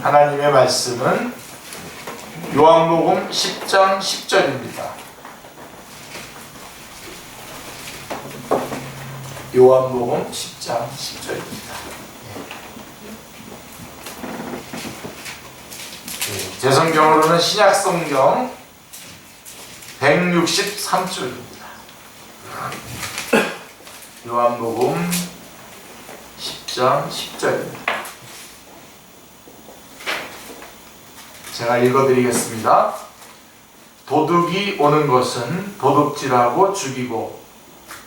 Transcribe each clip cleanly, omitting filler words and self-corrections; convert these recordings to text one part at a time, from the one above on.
하나님의 말씀은 요한복음 10장 10절입니다. 요한복음 10장 10절입니다. 제 성경으로는 신약성경 163쪽입니다. 요한복음 10장 10절입니다. 제가 읽어드리겠습니다. 도둑이 오는 것은 도둑질하고 죽이고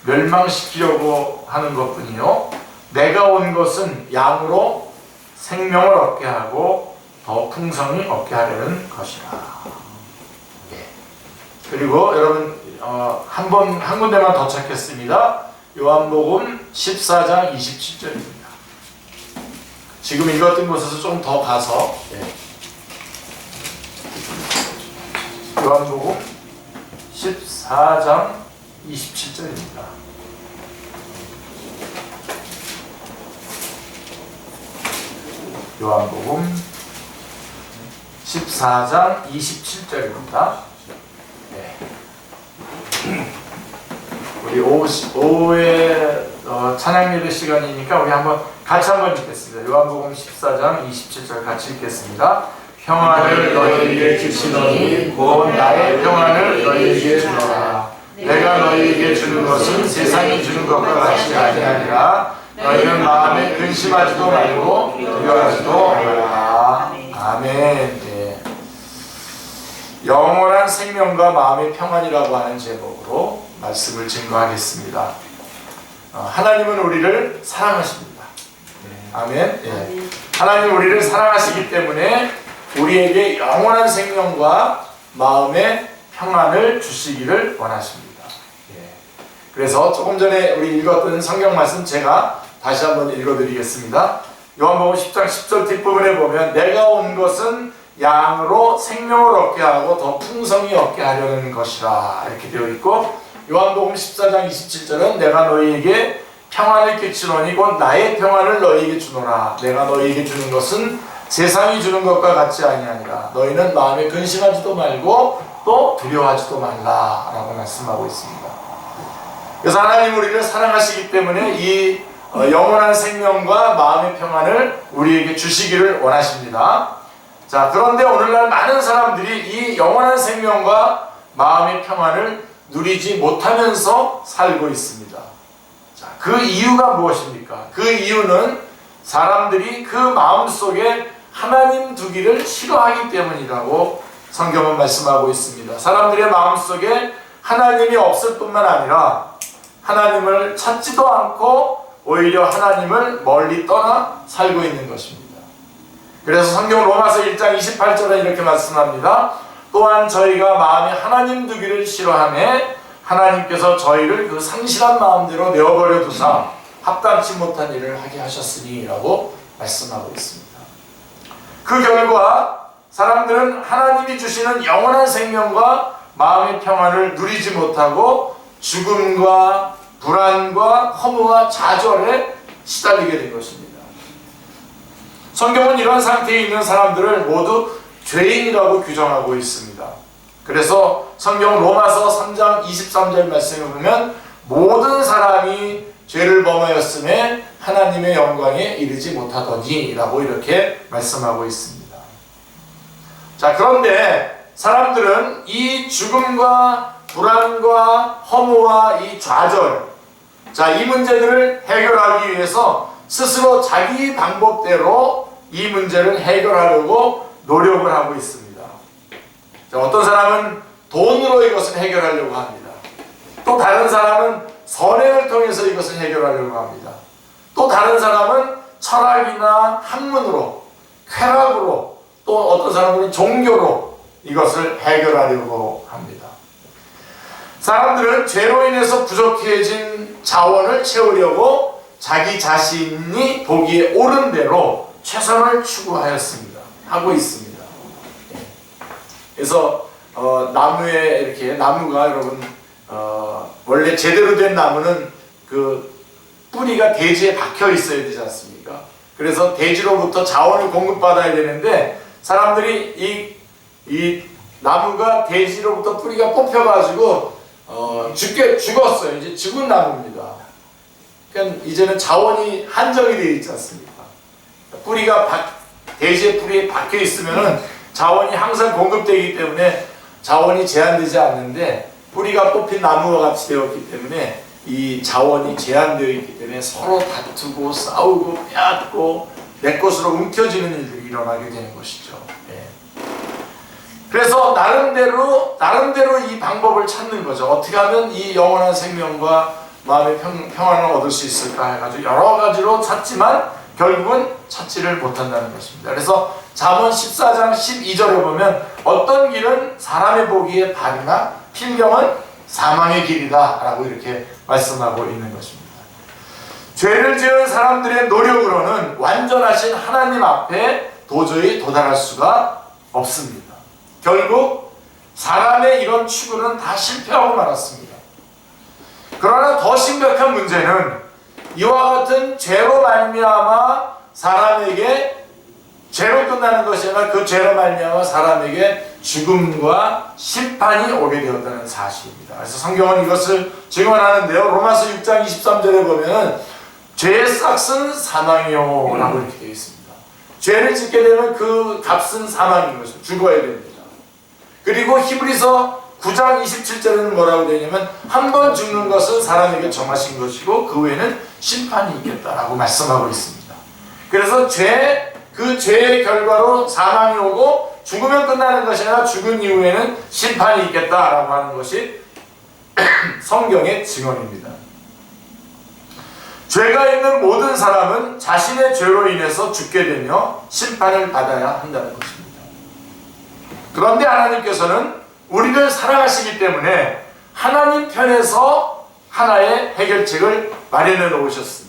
멸망시키려고 하는 것뿐이요 내가 온 것은 양으로 생명을 얻게 하고 더 풍성히 얻게 하려는 것이라. 그리고 여러분 한 군데만 더 찾겠습니다. 요한복음 14장 27절입니다. 지금 읽었던 곳에서 좀 더 가서 요한복음 14장 27절입니다. 요한복음 14장 27절입니다. 우리 오후에 찬양 예배 시간이니까 우리 같이 한번 읽겠습니다. 요한복음 14장 27절 같이 읽겠습니다. 평안을 너희에게 주시노니 곧 나의 평안을 너희에게 주노라. 내가 너희에게 주는 것은 세상이 주는 것과 같이 아니하니라. 너희는 마음에 근심하지도 말고 두려워하지도 말라. 아멘. 네. 영원한 생명과 마음의 평안이라고 하는 제목으로 말씀을 증거하겠습니다. 하나님은 우리를 사랑하십니다. 아멘. 네. 하나님은 우리를 사랑하시기 때문에 우리에게 영원한 생명과 마음의 평안을 주시기를 원하십니다. 그래서 조금 전에 우리 읽었던 성경 말씀 제가 다시 한번 읽어드리겠습니다. 요한복음 10장 10절 뒷부분에 보면 내가 온 것은 양으로 생명을 얻게 하고 더 풍성히 얻게 하려는 것이라 이렇게 되어 있고, 요한복음 14장 27절은 내가 너희에게 평안을 끼치노니 곧 나의 평안을 너희에게 주노라. 내가 너희에게 주는 것은 세상이 주는 것과 같지 아니하니라. 너희는 마음에 근심하지도 말고 또 두려워하지도 말라라고 말씀하고 있습니다. 그래서 하나님 우리를 사랑하시기 때문에 이 영원한 생명과 마음의 평안을 우리에게 주시기를 원하십니다. 자, 그런데 오늘날 많은 사람들이 이 영원한 생명과 마음의 평안을 누리지 못하면서 살고 있습니다. 자, 그 이유가 무엇입니까? 그 이유는 사람들이 그 마음속에 하나님 두기를 싫어하기 때문이라고 성경은 말씀하고 있습니다. 사람들의 마음속에 하나님이 없을 뿐만 아니라 하나님을 찾지도 않고 오히려 하나님을 멀리 떠나 살고 있는 것입니다. 그래서 성경 로마서 1장 28절에 이렇게 말씀합니다. 또한 저희가 마음에 하나님 두기를 싫어하매 하나님께서 저희를 그 상실한 마음대로 내어버려 두사 합당치 못한 일을 하게 하셨으니 라고 말씀하고 있습니다. 그 결과 사람들은 하나님이 주시는 영원한 생명과 마음의 평안을 누리지 못하고 죽음과 불안과 허무와 좌절에 시달리게 된 것입니다. 성경은 이런 상태에 있는 사람들을 모두 죄인이라고 규정하고 있습니다. 그래서 성경 로마서 3장 23절 말씀을 보면 모든 사람이 죄를 범하였음에 하나님의 영광에 이르지 못하더니 라고 이렇게 말씀하고 있습니다. 자, 그런데 사람들은 이 죽음과 불안과 허무와 이 좌절, 자, 이 문제들을 해결하기 위해서 스스로 자기 방법대로 이 문제를 해결하려고 노력을 하고 있습니다. 자, 어떤 사람은 돈으로 이것을 해결하려고 합니다. 또 다른 사람은 선행을 통해서 이것을 해결하려고 합니다. 또 다른 사람은 철학이나 학문으로, 쾌락으로, 또 어떤 사람은 종교로 이것을 해결하려고 합니다. 사람들은 죄로 인해서 부족해진 자원을 채우려고 자기 자신이 보기에 옳은 대로 최선을 추구하였습니다. 하고 있습니다. 그래서 나무에 이렇게 나무가 여러분 원래 제대로 된 나무는 그 뿌리가 대지에 박혀 있어야 되지 않습니까? 그래서 대지로부터 자원을 공급받아야 되는데 사람들이 이 나무가 대지로부터 뿌리가 뽑혀가지고 죽었어요. 이제 죽은 나무입니다. 그러니까 이제는 자원이 한정이 되어 있지 않습니까? 대지의 뿌리에 박혀 있으면은 자원이 항상 공급되기 때문에 자원이 제한되지 않는데 뿌리가 뽑힌 나무와 같이 되었기 때문에 이 자원이 제한되어 있기 때문에 서로 다투고 싸우고 빼앗고 내 것으로 움켜쥐는 일들이 일어나게 되는 것이죠. 예. 그래서 나름대로 이 방법을 찾는 거죠. 어떻게 하면 이 영원한 생명과 마음의 평안을 얻을 수 있을까 해가지고 여러 가지로 찾지만 결국은 찾지를 못한다는 것입니다. 그래서 잠언 14장 12절에 보면 어떤 길은 사람의 보기에 바르나 필경은 사망의 길이다 라고 이렇게 말씀하고 있는 것입니다. 죄를 지은 사람들의 노력으로는 완전하신 하나님 앞에 도저히 도달할 수가 없습니다. 결국 사람의 이런 추구는 다 실패하고 말았습니다. 그러나 더 심각한 문제는 이와 같은 죄로 말미암아 사람에게 죄로 끝나는 것이 아니라 그 죄로 말미암아 사람에게 죽음과 심판이 오게 되었다는 사실입니다. 그래서 성경은 이것을 증언하는데요. 로마서 6장 23절에 보면 죄의 싹은 사망이요 라고 이렇게 되어 있습니다. 죄를 짓게 되면 그 값은 사망인 것입니다. 죽어야 됩니다. 그리고 히브리서 9장 27절에는 뭐라고 되냐면 한 번 죽는 것은 사람에게 정하신 것이고 그 후에는 심판이 있겠다라고 말씀하고 있습니다. 그래서 그 죄의 결과로 사망이 오고 죽으면 끝나는 것이 아니라 죽은 이후에는 심판이 있겠다라고 하는 것이 성경의 증언입니다. 죄가 있는 모든 사람은 자신의 죄로 인해서 죽게 되며 심판을 받아야 한다는 것입니다. 그런데 하나님께서는 우리를 사랑하시기 때문에 하나님 편에서 하나의 해결책을 마련해 놓으셨습니다.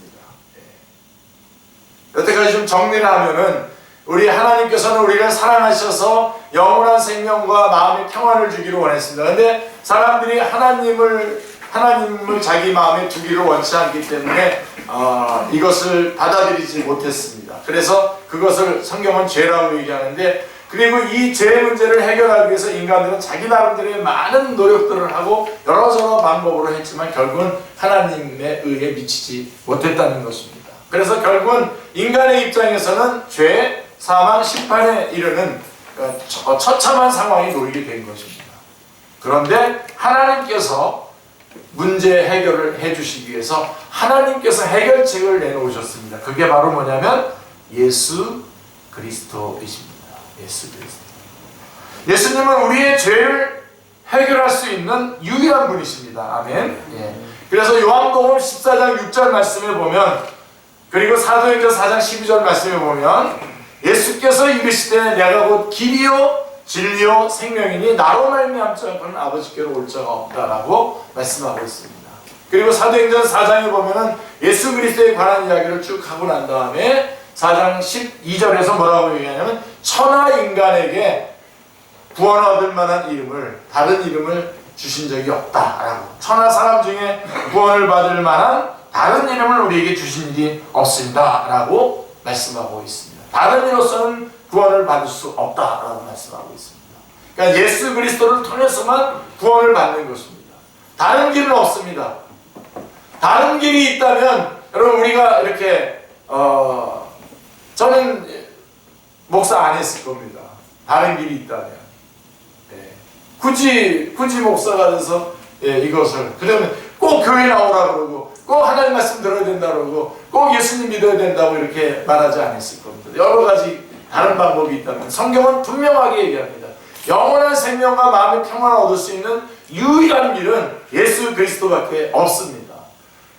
여태까지 좀 정리를 하면은 우리 하나님께서는 우리를 사랑하셔서 영원한 생명과 마음의 평안을 주기를 원했습니다. 그런데 사람들이 하나님을 자기 마음에 두기를 원치 않기 때문에 이것을 받아들이지 못했습니다. 그래서 그것을 성경은 죄라고 얘기하는데 그리고 이 죄 문제를 해결하기 위해서 인간들은 자기 나름대로의 많은 노력들을 하고 여러저러 방법으로 했지만 결국은 하나님의 의에 미치지 못했다는 것입니다. 그래서 결국은 인간의 입장에서는 죄, 사망, 심판에 이르는 처참한 상황이 놓이게 된 것입니다. 그런데 하나님께서 문제 해결을 해주시기 위해서 하나님께서 해결책을 내놓으셨습니다. 그게 바로 뭐냐면 예수 그리스도이십니다. 예수 그리스도. 예수님은 우리의 죄를 해결할 수 있는 유일한 분이십니다. 아멘. 예. 그래서 요한복음 14장 6절 말씀에 보면 그리고 사도행전 4장 12절 말씀에 보면 예수께서 이르시되 내가 곧 길이요 진리요 생명이니 나로 말미암지 않고는 아버지께로 올 자가 없다라고 말씀하고 있습니다. 그리고 사도행전 4장에 보면은 예수 그리스도에 관한 이야기를 쭉 하고 난 다음에 4장 12절에서 뭐라고 얘기하냐면 천하 인간에게 구원 얻을 만한 이름을 다른 이름을 주신 적이 없다라고 천하 사람 중에 구원을 받을 만한 다른 이름을 우리에게 주신 일이 없습니다라고 말씀하고 있습니다. 다른 이로서는 구원을 받을 수 없다라고 말씀하고 있습니다. 그러니까 예수 그리스도를 통해서만 구원을 받는 것입니다. 다른 길은 없습니다. 다른 길이 있다면 여러분 우리가 이렇게 저는 목사 안 했을 겁니다. 다른 길이 있다면 굳이 목사가 돼서 이것을 그러면 꼭 교회 나오라 그러고 꼭 하나님 말씀 들어야 된다 그러고 꼭 예수님 믿어야 된다고 이렇게 말하지 않았을 겁니다. 여러 가지 다른 방법이 있다면 성경은 분명하게 얘기합니다. 영원한 생명과 마음의 평안을 얻을 수 있는 유일한 길은 예수 그리스도밖에 없습니다.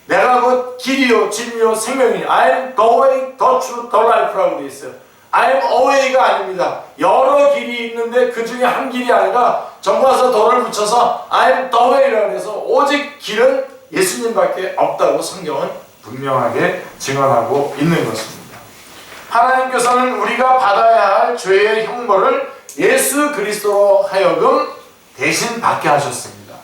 내가 곧 길이요 진리요 생명이니 I am the way, the truth, the life라고 되어 있어요. I am a way가 아닙니다. 여러 길이 있는데 그 중에 한 길이 아니라 정과서 더를 붙여서 I am the way라고 해서 오직 길은 예수님밖에 없다고 성경은 분명하게 증언하고 있는 것입니다. 하나님께서는 우리가 받아야 할 죄의 형벌을 예수 그리스도로 하여금 대신 받게 하셨습니다.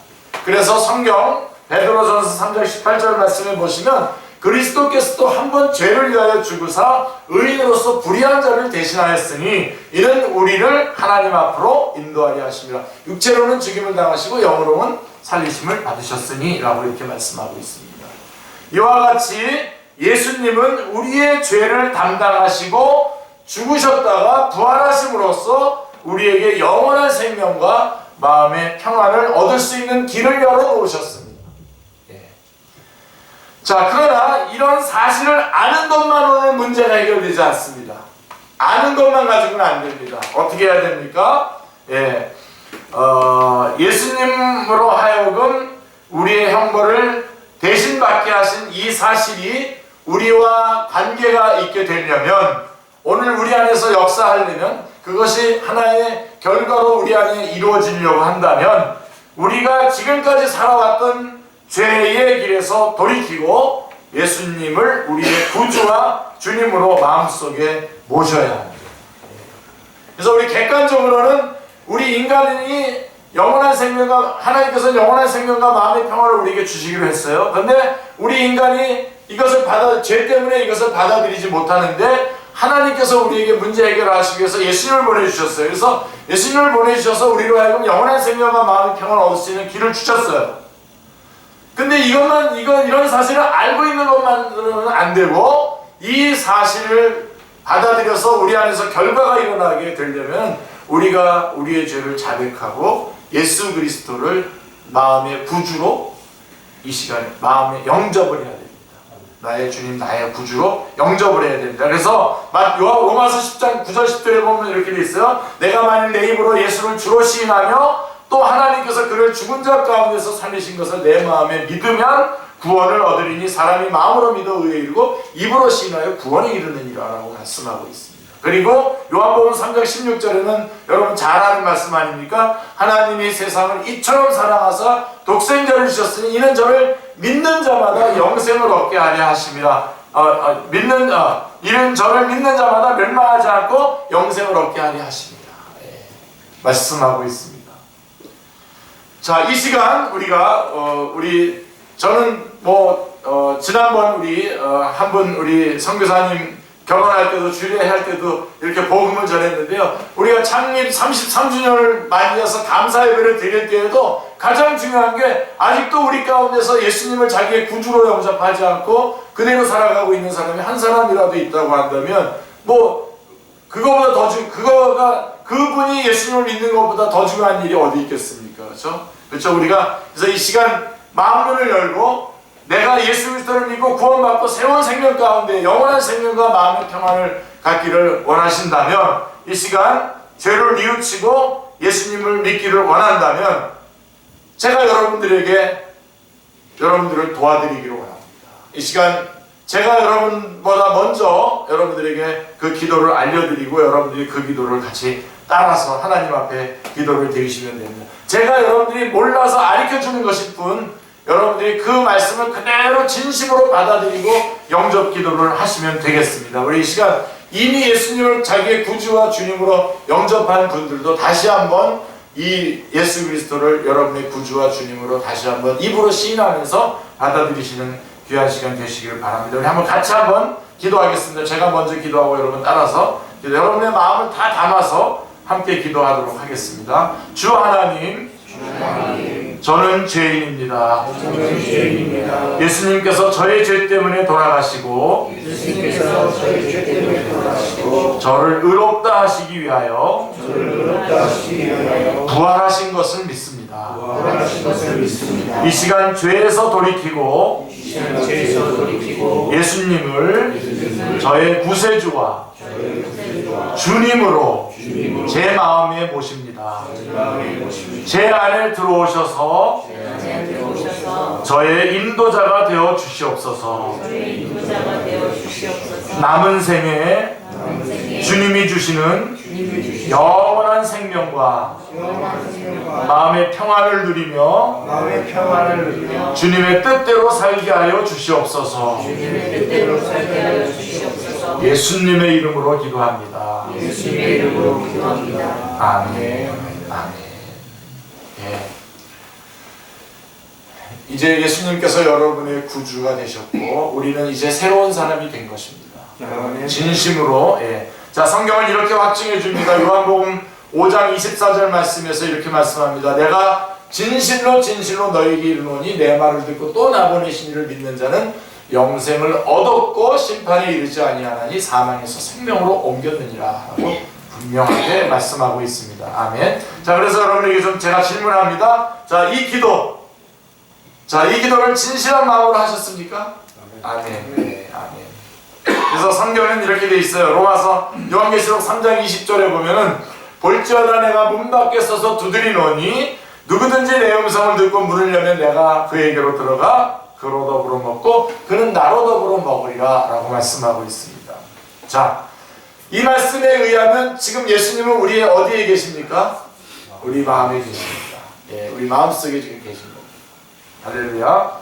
그래서 성경 베드로전서 3장 18절 말씀을 보시면 그리스도께서도 한 번 죄를 위하여 죽으사 의인으로서 불의한 자를 대신하였으니 이는 우리를 하나님 앞으로 인도하려 하심이라. 육체로는 죽임을 당하시고 영으로는 살리심을 받으셨으니 라고 이렇게 말씀하고 있습니다. 이와 같이 예수님은 우리의 죄를 담당하시고 죽으셨다가 부활하심으로써 우리에게 영원한 생명과 마음의 평안을 얻을 수 있는 길을 열어놓으셨습니다. 자, 그러나 이런 사실을 아는 것만으로는 문제가 해결되지 않습니다. 아는 것만 가지고는 안 됩니다. 어떻게 해야 됩니까? 예수님으로 하여금 우리의 형벌을 대신 받게 하신 이 사실이 우리와 관계가 있게 되려면, 오늘 우리 안에서 역사하려면, 그것이 하나의 결과로 우리 안에 이루어지려고 한다면, 우리가 지금까지 살아왔던 죄의 길에서 돌이키고 예수님을 우리의 구주와 주님으로 마음속에 모셔야 합니다. 그래서 우리 객관적으로는 우리 인간이 영원한 생명과, 하나님께서는 영원한 생명과 마음의 평화를 우리에게 주시기로 했어요. 그런데 우리 인간이 이것을 죄 때문에 이것을 받아들이지 못하는데, 하나님께서 우리에게 문제 해결하시기 위해서 예수님을 보내주셨어요. 그래서 예수님을 보내주셔서 우리로 하여금 영원한 생명과 마음의 평화를 얻을 수 있는 길을 주셨어요. 근데 이런 사실을 알고 있는 것만으로는 안 되고, 이 사실을 받아들여서 우리 안에서 결과가 일어나게 되려면 우리가 우리의 죄를 자백하고 예수 그리스도를 마음의 구주로 이 시간에 마음에 영접을 해야 됩니다. 나의 주님, 나의 구주로 영접을 해야 됩니다. 그래서 로마서 10장 9절 10절에 보면 이렇게 돼 있어요. 내가 만일 내 입으로 예수를 주로 시인하며 또 하나님께서 그를 죽은 자 가운데서 살리신 것을 내 마음에 믿으면 구원을 얻으리니 사람이 마음으로 믿어 의에 이르고 입으로 시인하여 구원에 이르느니라 라고 말씀하고 있습니다. 그리고 요한복음 3장 16절에는 여러분 잘 아는 말씀 아닙니까? 하나님이 세상을 이처럼 사랑하사 독생자를 주셨으니 이는 저를 믿는 자마다 영생을 얻게 하려 하심이라. 이는 저를 믿는 자마다 멸망하지 않고 영생을 얻게 하려 하십니다. 말씀하고 있습니다. 자, 이 시간 우리가 저는 지난번 한 분 우리 선교사님 결혼할 때도 주례할 때도 이렇게 복음을 전했는데요. 우리가 창립 33주년을 맞이해서 감사 예배를 드릴 때에도 가장 중요한 게, 아직도 우리 가운데서 예수님을 자기의 구주로 영접하지 않고 그대로 살아가고 있는 사람이 한 사람이라도 있다고 한다면, 그분이 예수님을 믿는 것보다 더 중요한 일이 어디 있겠습니까? 그렇죠? 우리가 그래서 이 시간 마음문을 열고 내가 예수 그리스도를 믿고 구원받고 새로운 생명 가운데 영원한 생명과 마음의 평안을 갖기를 원하신다면, 이 시간 죄를 뉘우치고 예수님을 믿기를 원한다면 제가 여러분들을 도와드리기를 원합니다. 이 시간 제가 여러분보다 먼저 여러분들에게 그 기도를 알려드리고 여러분들이 그 기도를 같이 따라서 하나님 앞에 기도를 드리시면 됩니다. 제가 여러분들이 몰라서 가르쳐주는 것일 뿐, 여러분들이 그 말씀을 그대로 진심으로 받아들이고 영접 기도를 하시면 되겠습니다. 우리 이 시간 이미 예수님을 자기의 구주와 주님으로 영접한 분들도 다시 한번 이 예수 그리스도를 여러분의 구주와 주님으로 다시 한번 입으로 시인하면서 받아들이시는 귀한 시간 되시기를 바랍니다. 우리 한번 같이 한번 기도하겠습니다. 제가 먼저 기도하고 여러분 따라서 여러분의 마음을 다 담아서 함께 기도하도록 하겠습니다. 주 하나님, 저는 죄인입니다. 예수님께서 저의 죄 때문에 돌아가시고 저를 의롭다 하시기 위하여 부활하신 것을 믿습니다. 이 시간 죄에서 돌이키고 예수님을 저의 구세주와 주님으로 제 마음에 모십니다. 제 안에 들어오셔서 저의 인도자가 되어 주시옵소서. 남은 생에 주님이 주시는 영원한 생명과 마음의 평안을 누리며 주님의 뜻대로 살게 하여 주시옵소서. 예수님의 이름으로 기도합니다. 아멘. 아멘. 예. 이제 예수님께서 여러분의 구주가 되셨고 우리는 이제 새로운 사람이 된 것입니다. 진심으로. 자, 성경은 이렇게 확증해 줍니다. 요한복음 5장 24절 말씀에서 이렇게 말씀합니다. 내가 진실로 진실로 너희에게 이르노니 내 말을 듣고 또 나 보내신 이를 믿는 자는 영생을 얻었고 심판에 이르지 아니하나니 사망에서 생명으로 옮겼느니라 하고 분명하게 말씀하고 있습니다. 아멘. 자, 그래서 여러분에게 좀 제가 질문합니다. 자, 이 기도를 진실한 마음으로 하셨습니까? 아멘. 네, 아멘. 그래서 성경은 이렇게 돼 있어요. 로마서 요한계시록 3장 20절에 보면은 볼지어다 내가 문 밖에 서서 두드리노니 누구든지 내 음성을 듣고 문을 열면 내가 그에게로 들어가 그로 더불어 먹고 그는 나로 더불어 먹으리라 라고 말씀하고 있습니다. 자, 이 말씀에 의하면 지금 예수님은 우리의 어디에 계십니까? 우리 마음에 계십니다. 우리 마음속에 지금 계신 겁니다. 할렐루야.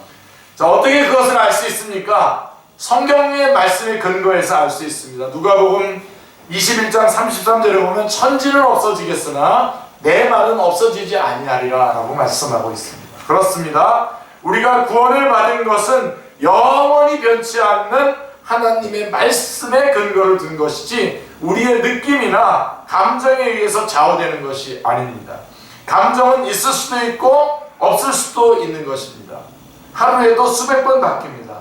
자, 어떻게 그것을 알 수 있습니까? 성경의 말씀에 근거해서 알 수 있습니다. 누가복음 21장 33절에 보면 천지는 없어지겠으나 내 말은 없어지지 아니하리라 라고 말씀하고 있습니다. 그렇습니다. 우리가 구원을 받은 것은 영원히 변치 않는 하나님의 말씀에 근거를 둔 것이지 우리의 느낌이나 감정에 의해서 좌우되는 것이 아닙니다. 감정은 있을 수도 있고 없을 수도 있는 것입니다. 하루에도 수백 번 바뀝니다.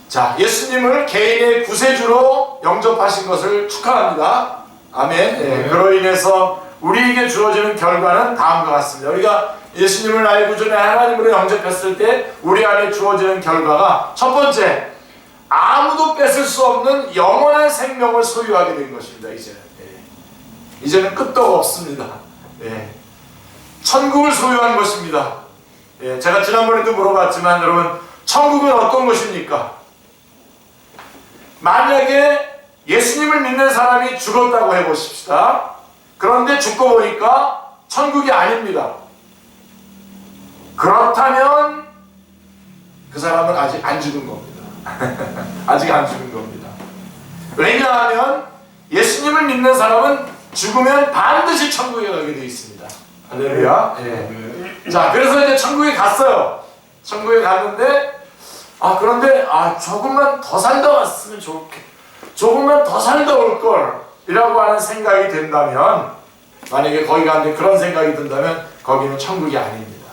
자, 예수님을 개인의 구세주로 영접하신 것을 축하합니다. 아멘. 그로 인해서 우리에게 주어지는 결과는 다음과 같습니다. 우리가 예수님을 나의 구주내 하나님으로 영접했을 때 우리 안에 주어지는 결과가 첫 번째, 아무도 뺏을 수 없는 영원한 생명을 소유하게 된 것입니다. 이제는 끄떡 없습니다. 천국을 소유한 것입니다. 제가 지난번에도 물어봤지만 여러분, 천국은 어떤 것입니까? 만약에 예수님을 믿는 사람이 죽었다고 해보십시다. 그런데 죽고 보니까 천국이 아닙니다. 그렇다면 그 사람은 아직 안 죽은 겁니다. 아직 안 죽은 겁니다. 왜냐하면 예수님을 믿는 사람은 죽으면 반드시 천국에 가게 되어 있습니다. 할렐루야. 자, 그래서 이제 천국에 갔어요. 천국에 갔는데 그런데 조금만 더 살다 왔으면 좋겠다. 조금만 더 살다 올걸 이라고 하는 생각이 든다면, 만약에 거기 가는데 그런 생각이 든다면 거기는 천국이 아닙니다.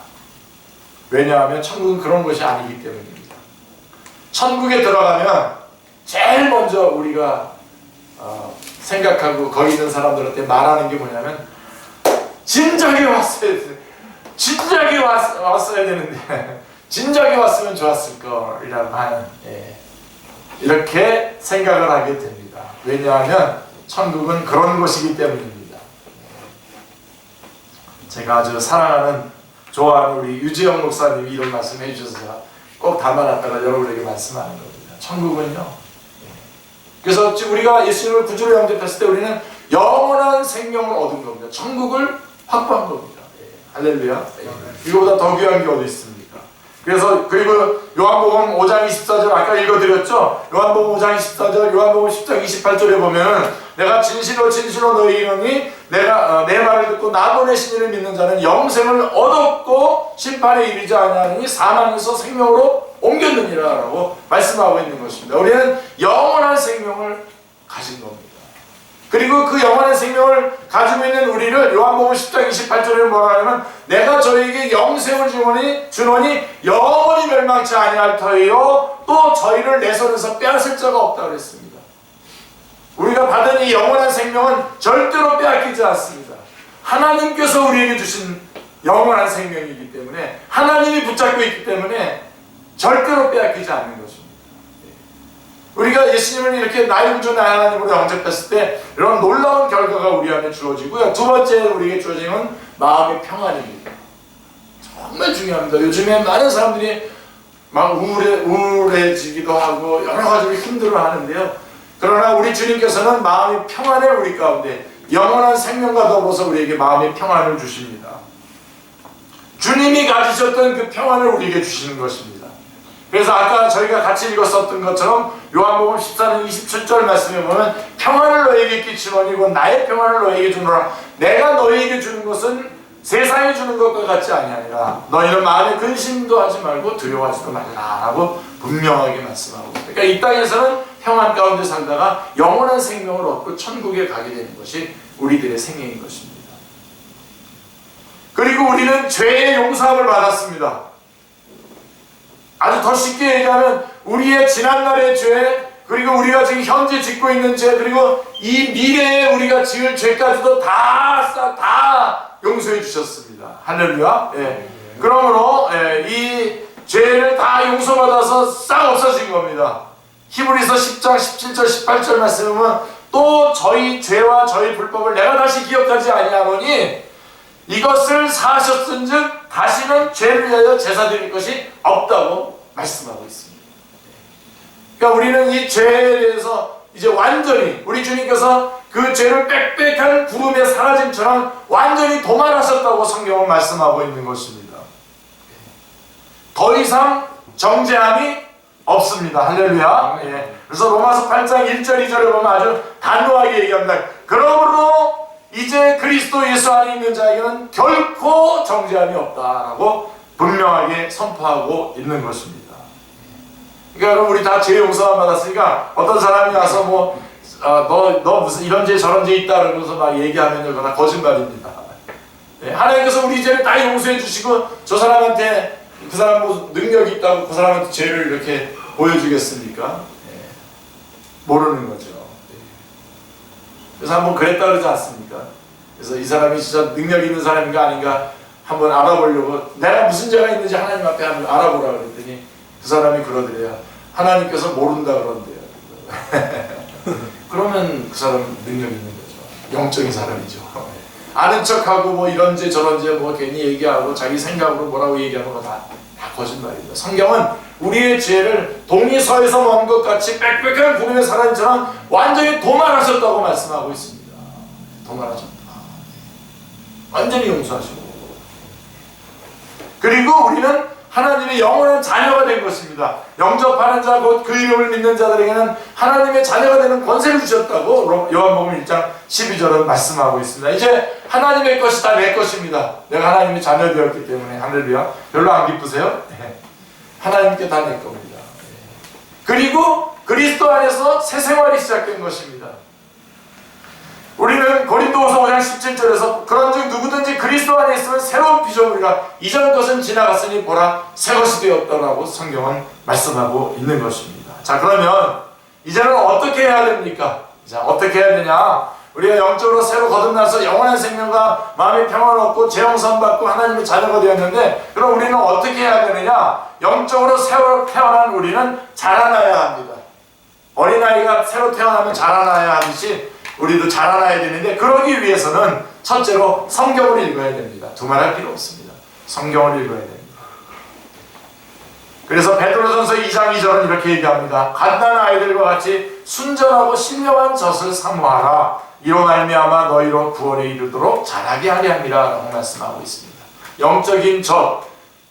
왜냐하면 천국은 그런 것이 아니기 때문입니다. 천국에 들어가면 제일 먼저 우리가 생각하고 거기 있는 사람들한테 말하는 게 뭐냐면 진작에 왔어야 돼. 진작에 왔어야 되는데 진작에 왔으면 좋았을 거라고 하는 이렇게 생각을 하게 됩니다. 왜냐하면 천국은 그런 곳이기 때문입니다. 제가 아주 사랑하는 좋아하는 우리 유지영 목사님이 이런 말씀 해주셔서 꼭 담아놨다가 여러분에게 말씀하는 겁니다. 천국은요. 그래서 우리가 예수님을 구주로 영접했을 때 우리는 영원한 생명을 얻은 겁니다. 천국을 확보한 겁니다. 할렐루야. 이거보다 더 귀한 게 어디 있습니까? 그리고 요한복음 5장 24절 아까 읽어드렸죠? 요한복음 5장 24절, 요한복음 10장 28절에 보면 내가 진실로 진실로 너희 이르노니 내가 내 말을 듣고 나 보내신 이를 믿는 자는 영생을 얻었고 심판에 이르지 아니하니 사망에서 생명으로 옮겼느니라 라고 말씀하고 있는 것입니다. 우리는 영원한 생명을 가진 겁니다. 그리고 그 영원한 생명을 가지고 있는 우리를 요한복음 10장 28절에 뭐라 하냐면 내가 저희에게 영생을 주노니 영원히 멸망치 아니할 터이요 또 저희를 내 손에서 빼앗을 자가 없다고 그랬습니다. 우리가 받은 이 영원한 생명은 절대로 빼앗기지 않습니다. 하나님께서 우리에게 주신 영원한 생명이기 때문에, 하나님이 붙잡고 있기 때문에 절대로 빼앗기지 않는 것입니다. 우리가 예수님을 이렇게 나의 구주 나의 하나님으로 영접했을 때 이런 놀라운 결과가 우리 안에 주어지고요. 두 번째 우리에게 주어지는 건 마음의 평안입니다. 정말 중요합니다. 요즘에 많은 사람들이 막 우울해지기도 하고 여러 가지로 힘들어 하는데요. 그러나 우리 주님께서는 마음의 평안을 우리 가운데 영원한 생명과 더불어서 우리에게 마음의 평안을 주십니다. 주님이 가지셨던 그 평안을 우리에게 주시는 것입니다. 그래서 아까 저희가 같이 읽었었던 것처럼 요한복음 14장 27절 말씀에 보면 평안을 너희에게 끼치노니 곧 나의 평안을 너희에게 주노라. 내가 너희에게 주는 것은 세상이 주는 것과 같지 아니하니라. 너희는 마음에 근심도 하지 말고 두려워하지도 말라 라고 분명하게 말씀하고, 그러니까 이 땅에서는 평안 가운데 살다가 영원한 생명을 얻고 천국에 가게 되는 것이 우리들의 생명인 것입니다. 그리고 우리는 죄의 용서함을 받았습니다. 아주 더 쉽게 얘기하면 우리의 지난날의 죄, 그리고 우리가 지금 현재 짓고 있는 죄, 그리고 이 미래에 우리가 지을 죄까지도 다 용서해 주셨습니다. 할렐루야. 예. 그러므로 이 죄를 다 용서받아서 싹 없어진 겁니다. 히브리서 10장 17절 18절 말씀에 보면 또 저희 죄와 저희 불법을 내가 다시 기억하지 아니하노니 이것을 사하셨은즉 다시는 죄를 위하여 제사 드릴 것이 없다고 말씀하고 있습니다. 그러니까 우리는 이 죄에 대해서 이제 완전히 우리 주님께서 그 죄를 빽빽한 구름에 사라짐처럼 완전히 도말하셨다고 성경은 말씀하고 있는 것입니다. 더 이상 정죄함이 없습니다. 할렐루야. 예. 그래서 로마서 8장 1절 2절에 보면 아주 단호하게 얘기합니다. 그러므로 이제 그리스도 예수 안에 있는 자에게는 결코 정죄함이 없다라고 분명하게 선포하고 있는 것입니다. 그러니까 여러분, 우리 다 죄 용서만 받았으니까 어떤 사람이 와서 너 무슨 이런 죄 저런 죄 있다 그러면서 막 얘기하면 그건 다 거짓말입니다. 예. 하나님께서 우리 죄를 다 용서해 주시고 저 사람한테 그 사람 뭐 능력이 있다고 그 사람한테 죄를 이렇게 보여주겠습니까? 예. 모르는 거죠. 예. 그래서 한번 그랬다 그러지 않습니까? 그래서 이 사람이 진짜 능력 있는 사람인가 아닌가 한번 알아보려고 내가 무슨 죄가 있는지 하나님 앞에 한번 알아보라 그랬더니 그 사람이 그러더래요. 하나님께서 모른다 그런대요. 그러면 그 사람 능력 있는 거죠. 영적인 사람이죠. 아는 척하고 뭐 이런 죄 저런 죄 뭐 괜히 얘기하고 자기 생각으로 뭐라고 얘기하는 거 다 거짓말입니다. 성경은 우리의 죄를 동이 서에서 먼 것 같이 빽빽한 구름의 사람처럼 완전히 도말하셨다고 말씀하고 있습니다. 도말하셨다. 완전히 용서하시고, 그리고 우리는 하나님의 영원한 자녀가 된 것입니다. 영접하는 자 곧 그 이름을 믿는 자들에게는 하나님의 자녀가 되는 권세를 주셨다고 요한복음 1장 12절은 말씀하고 있습니다. 이제 하나님의 것이 다 내 것입니다. 내가 하나님의 자녀 되었기 때문에. 할렐루야. 별로 안 기쁘세요? 네. 하나님께 다 내 겁니다. 그리고 그리스도 안에서 새 생활이 시작된 것입니다. 우리는 고린도후서 5장 17절에서 그런즉 누구든지 그리스도 안에 있으면 새로운 피조물이라 이전 것은 지나갔으니 보라 새 것이 되었다라고 성경은 말씀하고 있는 것입니다. 자, 그러면 이제는 어떻게 해야 됩니까? 자, 어떻게 해야 되냐? 우리가 영적으로 새로 거듭나서 영원한 생명과 마음의 평안을 얻고 재용선 받고 하나님의 자녀가 되었는데, 그럼 우리는 어떻게 해야 되느냐? 영적으로 새로 태어난 우리는 자라나야 합니다. 어린아이가 새로 태어나면 자라나야 하듯이 우리도 자라나야 되는데, 그러기 위해서는 첫째로 성경을 읽어야 됩니다. 두말할 필요 없습니다. 성경을 읽어야 됩니다. 그래서 베드로전서 2장 2절은 이렇게 얘기합니다. 갓난 아이들과 같이 순전하고 신령한 젖을 사모하라. 이로 말미암아 너희로 구원에 이르도록 자라게 하려 함이라 라고 말씀하고 있습니다. 영적인 젖,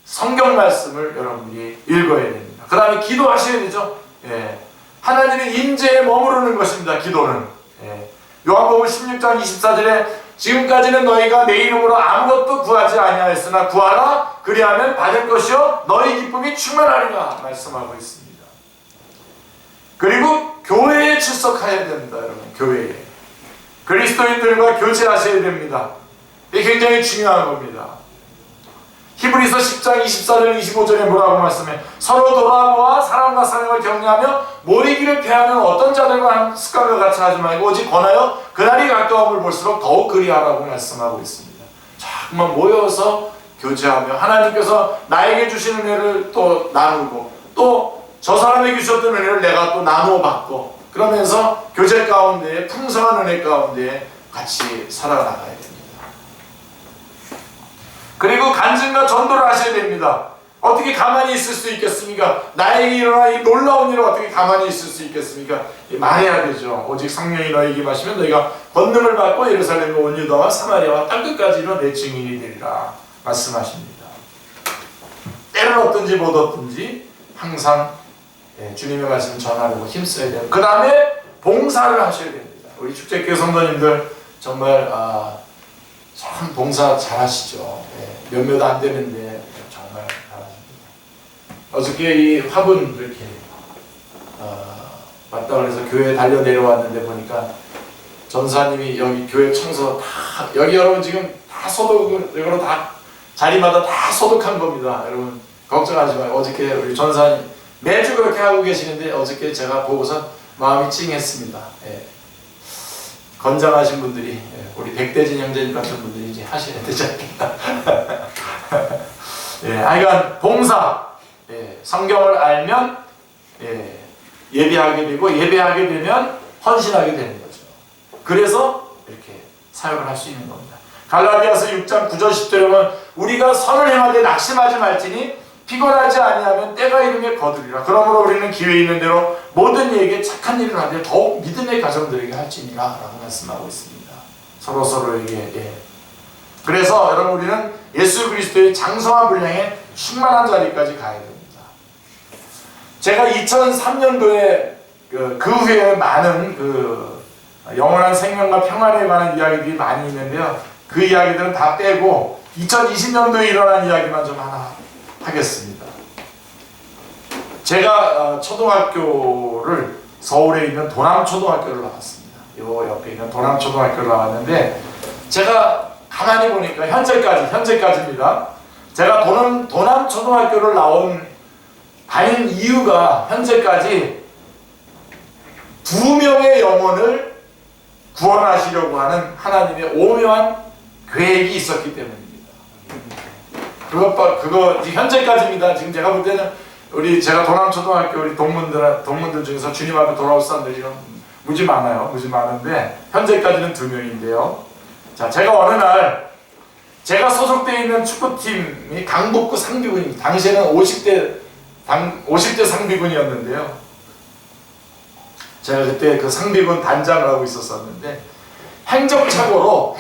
성경 말씀을 여러분이 읽어야 됩니다. 그 다음에 기도하셔야 되죠. 예. 하나님의 임재에 머무르는 것입니다. 기도는. 예. 요한복음 16장 24절에 지금까지는 너희가 내 이름으로 아무것도 구하지 아니하였으나 구하라 그리하면 받을 것이요 너희 기쁨이 충만하리라 말씀하고 있습니다. 그리고 교회에 출석해야 됩니다. 여러분, 교회에 그리스도인들과 교제하셔야 됩니다. 이게 굉장히 중요한 겁니다. 히브리서 10장 24절 25절에 뭐라고 말씀해? 서로 돌아보아 사랑과 사랑을 격려하며 모이기를 패하는 어떤 자들과 습관과 같이 하지 말고 오직 권하여 그날이 가까움을 볼수록 더욱 그리하라고 말씀하고 있습니다. 자꾸만 모여서 교제하며 하나님께서 나에게 주신 은혜를 또 나누고 또 저 사람에게 주셨던 은혜를 내가 또 나누어 받고, 그러면서 교제 가운데 풍성한 은혜 가운데 같이 살아나가야 됩니다. 그리고 간증과 전도를 하셔야 됩니다. 어떻게 가만히 있을 수 있겠습니까? 나에게 일어나 이 놀라운 일을 어떻게 가만히 있을 수 있겠습니까? 말해야 되죠. 오직 성령이 너에게 임하시면 너희가 권능을 받고 예루살렘과 온 유다와 사마리아와 땅끝까지 이르러 내 증인이 되리라 말씀하십니다. 때를 얻든지 못 얻든지 항상 주님의 말씀을 전하려고 힘써야 돼요. 그 다음에 봉사를 하셔야 됩니다. 우리 축제교회 성도님들 정말 참 봉사 잘하시죠. 예, 몇몇 안 되는데 정말 잘하십니다. 어저께 이 화분 이렇게 맞다 그래서 교회에 달려 내려왔는데 보니까 전사님이 여기 교회 청소 다, 여기 여러분 지금 다 소독으로 다 자리마다 다 소독한 겁니다. 여러분 걱정하지 마요. 어저께 우리 전사님 매주 그렇게 하고 계시는데 어저께 제가 보고서 마음이 찡했습니다. 예. 건장하신 분들이, 예, 우리 백대진 형제님 같은 분들이 이제 하셔야 되지 않겠나. 예, 하여간 봉사, 예, 성경을 알면, 예, 예배하게 되고 예배하게 되면 헌신하게 되는 거죠. 그래서 이렇게 사역을 할 수 있는 겁니다. 갈라디아서 6장 9절 10절에 보면 우리가 선을 행하되 낙심하지 말지니 피곤하지 아니하면 때가 이르매 거두리라. 그러므로 우리는 기회 있는 대로 모든 이에게 착한 일을 하되 더욱 믿음의 가정들에게 할지니라 라고 말씀하고 있습니다. 서로서로에게. 예. 그래서 여러분 우리는 예수 그리스도의 장성한 분량에 충만한 자리까지 가야 됩니다. 제가 2003년도에 그 후에 많은 영원한 생명과 평안에 관한 이야기들이 많이 있는데요. 그 이야기들은 다 빼고 2020년도에 일어난 이야기만 좀 하나 하겠습니다. 제가 초등학교를 서울에 있는 도남초등학교를 나왔습니다. 요 옆에 있는 도남초등학교를 나왔는데 제가 가만히 보니까 현재까지입니다. 제가 도남초등학교를 다닌 이유가 현재까지 2명의 영혼을 구원하시려고 하는 하나님의 오묘한 계획이 있었기 때문입니다. 그거 현재까지입니다. 지금 제가 볼 때는 제가 도남초등학교 우리 동문들 중에서 주님 앞에 돌아올 사람들이 무지 많아요. 무지 많은데 현재까지는 2명인데요. 자, 제가 어느 날 제가 소속되어 있는 축구팀이 강북구 상비군입니다. 당시에는 50대 상비군이었는데요. 제가 그때 그 상비군 단장을 하고 있었었는데 행정착오로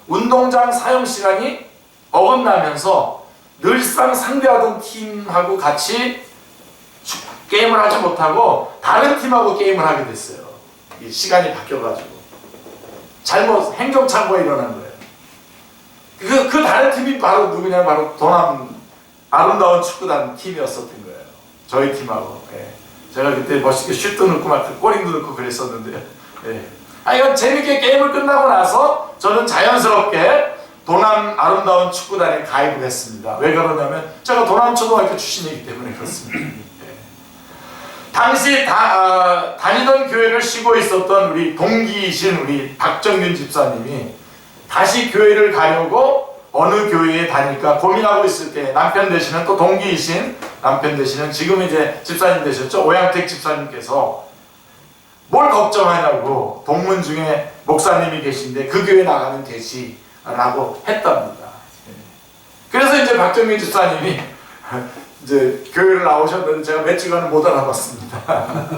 운동장 사용 시간이 어긋나면서 늘상 상대하던 팀하고 같이 게임을 하지 못하고 다른 팀하고 게임을 하게 됐어요. 이 시간이 바뀌어가지고 행정착오가 일어난 거예요. 그 다른 팀이 바로 누구냐? 바로 도남 아름다운 축구단 팀이었었던 거예요. 저희 팀하고. 예. 제가 그때 멋있게 슛도 넣고 막 꼬링도 넣고 그랬었는데요. 예. 이건 재밌게 게임을 끝나고 나서 저는 자연스럽게 도남 아름다운 축구단에 가입을 했습니다. 왜 그러냐면 제가 도남초등학교 출신이기 때문에 그렇습니다. 예. 당시 다니던 교회를 쉬고 있었던 우리 동기이신 우리 박정균 집사님이 다시 교회를 가려고 어느 교회에 다닐까 고민하고 있을 때 남편 되시는 또 동기이신 남편 되시는 지금 이제 집사님 되셨죠? 오양택 집사님께서 뭘 걱정하냐고 동문 중에 목사님이 계신데 그 교회 나가면 되지 라고 했답니다. 그래서 이제 박정민 집사님이 이제 교회를 나오셨는데 제가 몇 주간은 못 알아봤습니다.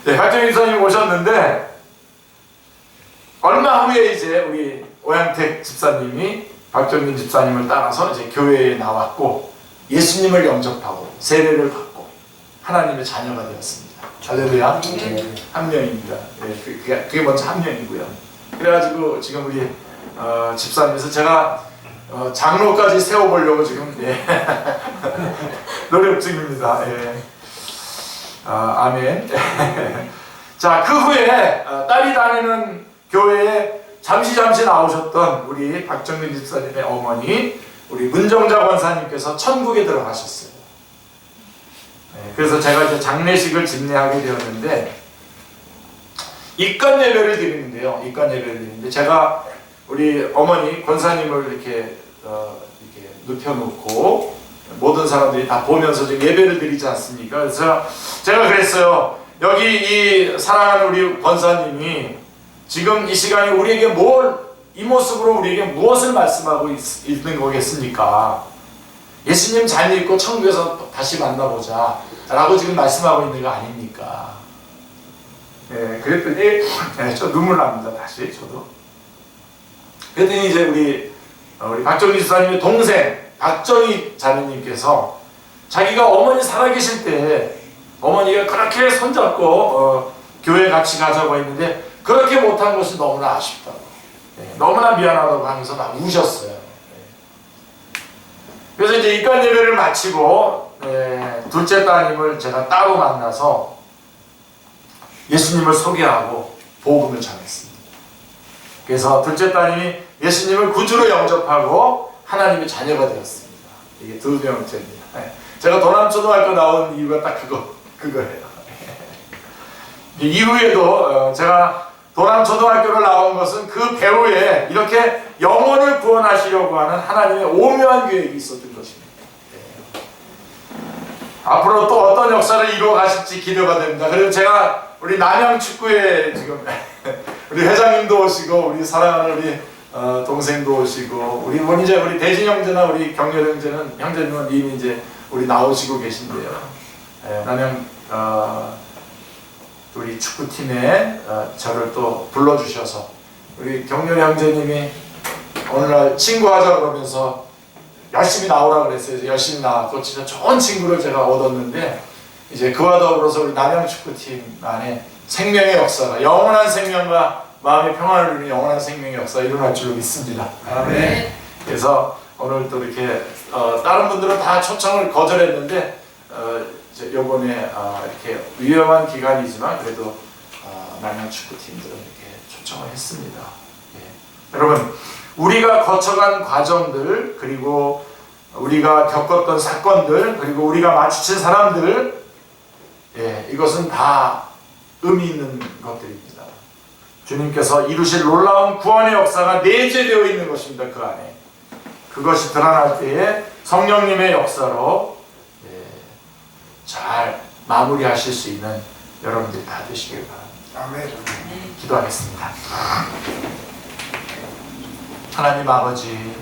네, 박정민 집사님이 오셨는데 얼마 후에 이제 우리 오양택 집사님이 박정민 집사님을 따라서 이제 교회에 나왔고 예수님을 영접하고 세례를 받고 하나님의 자녀가 되었습니다. 할렐루야. 네, 한 명입니다. 네, 그게 먼저 한 명이고요. 그래가지고 지금 우리 집사님에서 제가 장로까지 세워보려고 지금 노력 중입니다. 예. 아멘. 자, 그 후에 딸이 다니는 교회에 잠시 나오셨던 우리 박정민 집사님의 어머니 우리 문정자 권사님께서 천국에 들어가셨어요. 네, 그래서 제가 이제 장례식을 집례하게 되었는데 입관 예배를 드리는데 제가 우리 어머니 권사님을 이렇게 눕혀놓고 모든 사람들이 다 보면서 지금 예배를 드리지 않습니까? 그래서 제가 그랬어요. 여기 이 사랑하는 우리 권사님이 지금 이 시간에 우리에게 이 모습으로 우리에게 무엇을 말씀하고 있는 거겠습니까? 예수님 잘 믿고 천국에서 다시 만나보자 라고 지금 말씀하고 있는 거 아닙니까? 네, 그랬더니 저 눈물 납니다. 다시 저도. 그랬더니 이제 우리 박정희 집사님의 동생 박정희 자매님께서 자기가 어머니 살아계실 때 어머니가 그렇게 손잡고 교회 같이 가자고 했는데 그렇게 못한 것이 너무나 아쉽다고. 너무나 미안하다고 하면서 막 우셨어요. 그래서 이제 입관 예배를 마치고 둘째 따님을 제가 따로 만나서 예수님을 소개하고 복음을 전했습니다. 그래서 둘째 따님이 예수님을 구주로 영접하고 하나님의 자녀가 되었습니다. 이게 두 명째입니다. 제가 도남초등학교 나온 이유가 딱 그거예요. 이후에도 제가 도남초등학교를 나온 것은 그 배후에 이렇게 영혼을 구원하시려고 하는 하나님의 오묘한 계획이 있었던 것입니다. 앞으로 또 어떤 역사를 이루어 가실지 기대가 됩니다. 그리고 제가 우리 남양축구에 지금 우리 회장님도 오시고 우리 사랑하는 우리 동생도 오시고 우리 이제 우리 대진 형제나 우리 경렬 형제는 형제님은 이미 이제 우리 나오시고 계신데요. 남양 우리 축구팀에 저를 또 불러주셔서 우리 경렬 형제님이 오늘날 친구하자 그러면서 열심히 나오라 그랬어요. 열심히 나왔고 진짜 좋은 친구를 제가 얻었는데 이제 그와 더불어서 우리 남양축구팀 안에 생명의 역사가 영원한 생명과 마음의 평안을 누리는 영원한 생명의 역사가 일어날 줄로 믿습니다. 아멘. 그래서 오늘 또 이렇게 다른 분들은 다 초청을 거절했는데 요번에 이렇게 위험한 기간이지만 그래도 남양축구팀들은 이렇게 초청을 했습니다. 여러분 우리가 거쳐간 과정들 그리고 우리가 겪었던 사건들 그리고 우리가 마주친 사람들 이것은 다 의미 있는 것들입니다. 주님께서 이루실 놀라운 구원의 역사가 내재되어 있는 것입니다. 그 안에 그것이 드러날 때에 성령님의 역사로 잘 마무리하실 수 있는 여러분들이 다 되시길 바랍니다. 아멘. 기도하겠습니다. 하나님 아버지,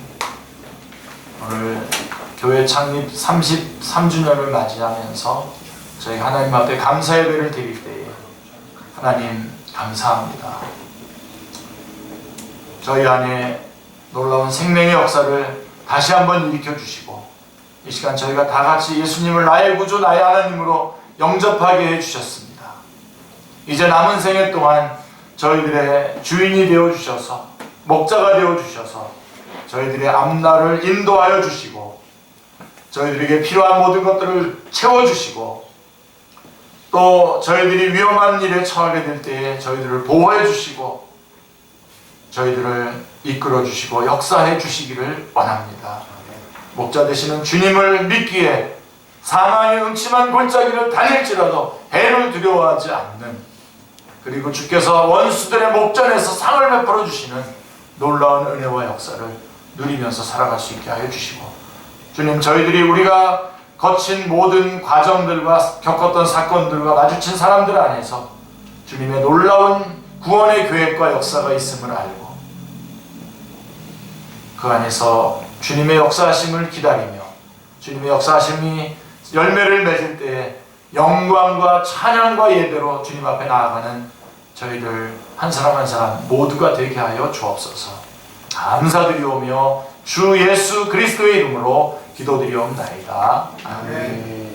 오늘 교회 창립 33주년을 맞이하면서 저희 하나님 앞에 감사 예배를 드릴 때에 하나님 감사합니다. 저희 안에 놀라운 생명의 역사를 다시 한번 일으켜 주시고 이 시간 저희가 다 같이 예수님을 나의 구주 나의 하나님으로 영접하게 해주셨습니다. 이제 남은 생애 동안 저희들의 주인이 되어주셔서 목자가 되어주셔서 저희들의 앞날을 인도하여 주시고 저희들에게 필요한 모든 것들을 채워주시고 또 저희들이 위험한 일에 처하게 될 때에 저희들을 보호해 주시고 저희들을 이끌어 주시고 역사해 주시기를 원합니다. 목자 되시는 주님을 믿기에 사망의 음침한 골짜기를 달릴지라도 해를 두려워하지 않는 그리고 주께서 원수들의 목전에서 상을 베풀어 주시는 놀라운 은혜와 역사를 누리면서 살아갈 수 있게 하여 주시고 주님 저희들이 우리가 거친 모든 과정들과 겪었던 사건들과 마주친 사람들 안에서 주님의 놀라운 구원의 계획과 역사가 있음을 알고 그 안에서 주님의 역사하심을 기다리며 주님의 역사하심이 열매를 맺을 때에 영광과 찬양과 예배로 주님 앞에 나아가는 저희들 한 사람 한 사람 모두가 되게 하여 주옵소서. 감사드리오며 주 예수 그리스도의 이름으로 기도드리옵나이다. 아멘.